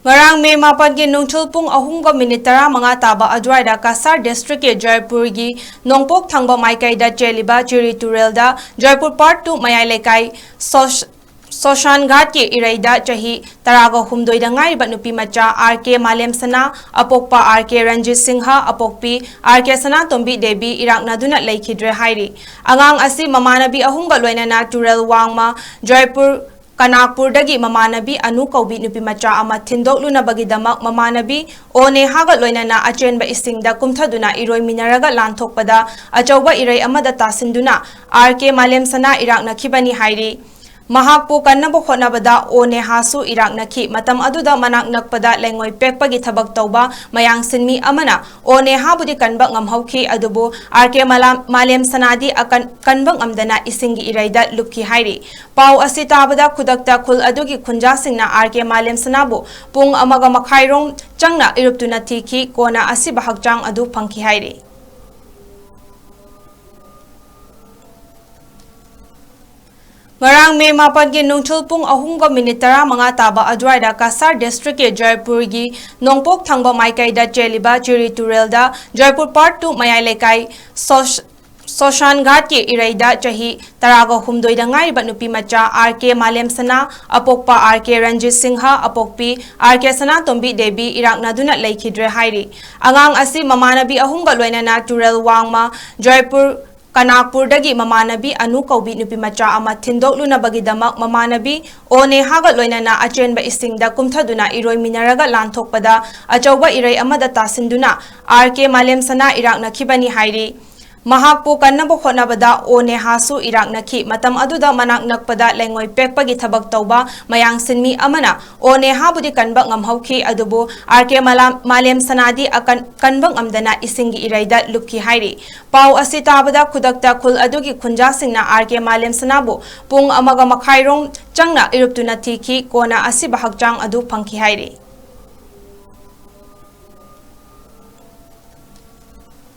Ngarang May 4 gi nungthul pung 3:15 taba adwaida Kasar District ke Jaipur gi Nongpok thangba maikaida cheliba Chiri Turelda Jaipur Part 2 mayai lekai 𝗡𝗨𝗣𝗜 𝗠𝗔 𝗔 𝗟𝗑𝗜𝗓𝗏 नुपीमचा 𝗡𝗨𝗣𝗜 𝗠𝗥𝗏 𝗡𝗨𝗣𝗜 𝗠𝗥𝗏 𝗡𝗨𝗣𝗜 𝗟𝗑𝗜𝗓𝗏 𝗡𝗨𝗣𝗜 ꯍꯥꯏꯔꯤ ꯑꯉꯥꯡ ꯑꯁꯤ ꯃꯃꯥꯅꯕꯤ ꯑꯍꯨꯝꯒ ꯂꯣꯏꯅꯅ ꯇꯨꯔꯦꯜ ꯖꯥꯏꯄꯨꯔ ꯀꯅꯥꯛꯄꯨꯔꯗꯒꯤ ꯃꯃꯥꯅꯕꯤ ꯑꯅꯨ ꯀꯧꯕꯤ ꯅꯨꯄꯤꯃꯆꯥ ꯑꯃ ꯊꯤꯟꯗꯣꯛꯂꯨꯅꯕꯒꯤꯗꯃꯛ ꯃꯃꯥꯅꯕꯤ 𝗧𝗡ꯍꯥꯒ ꯂꯣꯏꯅꯅ ꯑꯆꯦꯟꯕ ꯏꯁꯤꯡꯗ ꯀꯨꯝꯊꯗꯨꯅ ꯏꯔꯣꯏꯃꯤꯟꯅꯔꯒ ꯂꯥꯟꯊꯣꯛꯄꯗ ꯑꯆꯧꯕ ꯏꯔꯩ ꯑꯃꯗ ꯇꯥꯁꯤꯟꯗꯨꯅ 𝗡𝗨𝗣𝗜 ꯏꯔꯥꯛꯅꯈꯤꯕꯅꯤ ꯍꯥꯏꯔꯤ ꯃꯍꯥꯛꯄꯨ ꯀꯟꯅꯕ ꯍꯣꯠꯅꯕꯗ 𝗧𝗡ꯍꯥꯁꯨ ꯏꯔꯥꯛꯅꯈꯤ ꯃꯇꯝ ꯑꯗꯨꯗ ꯃꯅꯥꯛ ꯅꯛꯄꯗ ꯂꯩꯉꯣꯏ ꯄꯦꯛꯄꯒꯤ ꯊꯕꯛ ꯇꯧꯕ ꯃꯌꯥꯡꯁꯤꯟꯃꯤ ꯑꯃꯅ 𝗧𝗡ꯍꯥꯕꯨꯗꯤ ꯀꯟꯕ ꯉꯝꯍꯧꯈꯤ ꯑꯗꯨꯕꯨ 𝗡𝗨𝗣𝗜 ꯀꯟꯕ ꯉꯝꯗꯅ ꯏꯁꯤꯡꯒꯤ ꯏꯔꯩꯗ ꯂꯨꯞꯈꯤ ꯍꯥꯏꯔꯤ ꯄꯥꯎ ꯑꯁꯤ ꯇꯥꯕꯗ ꯈꯨꯗꯛꯇ ꯈꯨꯜ ꯑꯗꯨꯒꯤ ꯈꯨꯟꯖꯥꯁꯤꯡꯅ 𝗡𝗨𝗣𝗜ꯕꯨ ꯄꯨꯡ 1.5 ꯆꯪꯅ ꯏꯔꯨꯞꯇꯨꯅ ꯊꯤꯈꯤ ꯀꯣꯟꯅ ꯑꯁꯤꯕ ꯍꯛꯆꯥꯡ ꯑꯗꯨ ꯐꯪꯈꯤ ꯍꯥꯏꯔꯤ Ngarang May 4 gi nungthul pung 3:15 taba adwaida Kasar District ke Jaipur gi Nongpok thangba maikaida cheliba Chiri Turelda Jaipur Part 2 mayai lekai 𝗡𝗨𝗣𝗜 𝗠𝗥𝗏 नुपीमचा 𝗡𝗨𝗣𝗜 𝗠𝗥𝗏 𝗡𝗨𝗣𝗜 ꯏꯔꯥꯛꯅꯗꯨꯅ ꯂꯩꯈꯤꯗ꯭ꯔꯦ ꯍꯥꯏꯔꯤ ꯑꯉꯥꯡ ꯑꯁꯤ ꯃꯃꯥꯅꯕꯤ ꯑꯍꯨꯝꯒ ꯂꯣꯏꯅꯅ ꯇꯨꯔꯦꯜ ꯖꯥꯏꯄꯨꯔ ꯀꯅꯥꯛꯄꯨꯔꯗꯒꯤ ꯃꯃꯥꯅꯕꯤ ꯑꯅꯨ ꯀꯧꯕꯤ ꯅꯨꯄꯤꯃꯆꯥ ꯑꯃ ꯊꯤꯟꯗꯣꯛꯂꯨꯅꯕꯒꯤꯗꯃꯛ ꯃꯃꯥꯅꯕꯤ 𝗧𝗡ꯍꯥꯒ ꯂꯣꯏꯅꯅ ꯑꯆꯦꯟꯕ ꯏꯁꯤꯡꯗ ꯀꯨꯝꯊꯗꯨꯅ ꯏꯔꯣꯏꯃꯤꯟꯅꯔꯒ ꯂꯥꯟꯊꯣꯛꯄꯗ ꯑꯆꯧꯕ ꯏꯔꯩ ꯑꯃꯗ ꯇꯥꯁꯤꯟꯗꯨꯅ 𝗡𝗨𝗣𝗜 ꯏꯔꯥꯛꯅꯈꯤꯕꯅꯤ ꯍꯥꯏꯔꯤ ꯃꯍꯥꯛꯄꯨ ꯀꯟꯅꯕ ꯍꯣꯠꯅꯕꯗ 𝗧𝗡ꯍꯥꯁꯨ ꯏꯔꯥꯛꯅꯈꯤ ꯃꯇꯝ ꯑꯗꯨꯗ ꯃꯅꯥꯛ ꯅꯛꯄꯗ ꯂꯩꯉꯣꯏ ꯄꯦꯛꯄꯒꯤ ꯊꯕꯛ ꯇꯧꯕ ꯃꯌꯥꯡꯁꯤꯟꯃꯤ ꯑꯃꯅ 𝗧𝗡ꯍꯥꯕꯨꯗꯤ ꯀꯟꯕ ꯉꯝꯍꯧꯈꯤ ꯑꯗꯨꯕꯨ 𝗡𝗨𝗣𝗜 ꯀꯟꯕ ꯉꯝꯗꯅ ꯏꯁꯤꯡꯒꯤ ꯏꯔꯩꯗ ꯂꯨꯞꯈꯤ ꯍꯥꯏꯔꯤ ꯄꯥꯎ ꯑꯁꯤ ꯇꯥꯕꯗ ꯈꯨꯗꯛꯇ ꯈꯨꯜ ꯑꯗꯨꯒꯤ ꯈꯨꯟꯖꯥꯁꯤꯡꯅ 𝗡𝗨𝗣𝗜ꯕꯨ ꯄꯨꯡ 1.5 ꯆꯪꯅ ꯏꯔꯨꯞꯇꯨꯅ ꯊꯤꯈꯤ ꯀꯣꯟꯅ ꯑꯁꯤꯕ ꯍꯛꯆꯥꯡ ꯑꯗꯨ ꯐꯪꯈꯤ ꯍꯥꯏꯔꯤ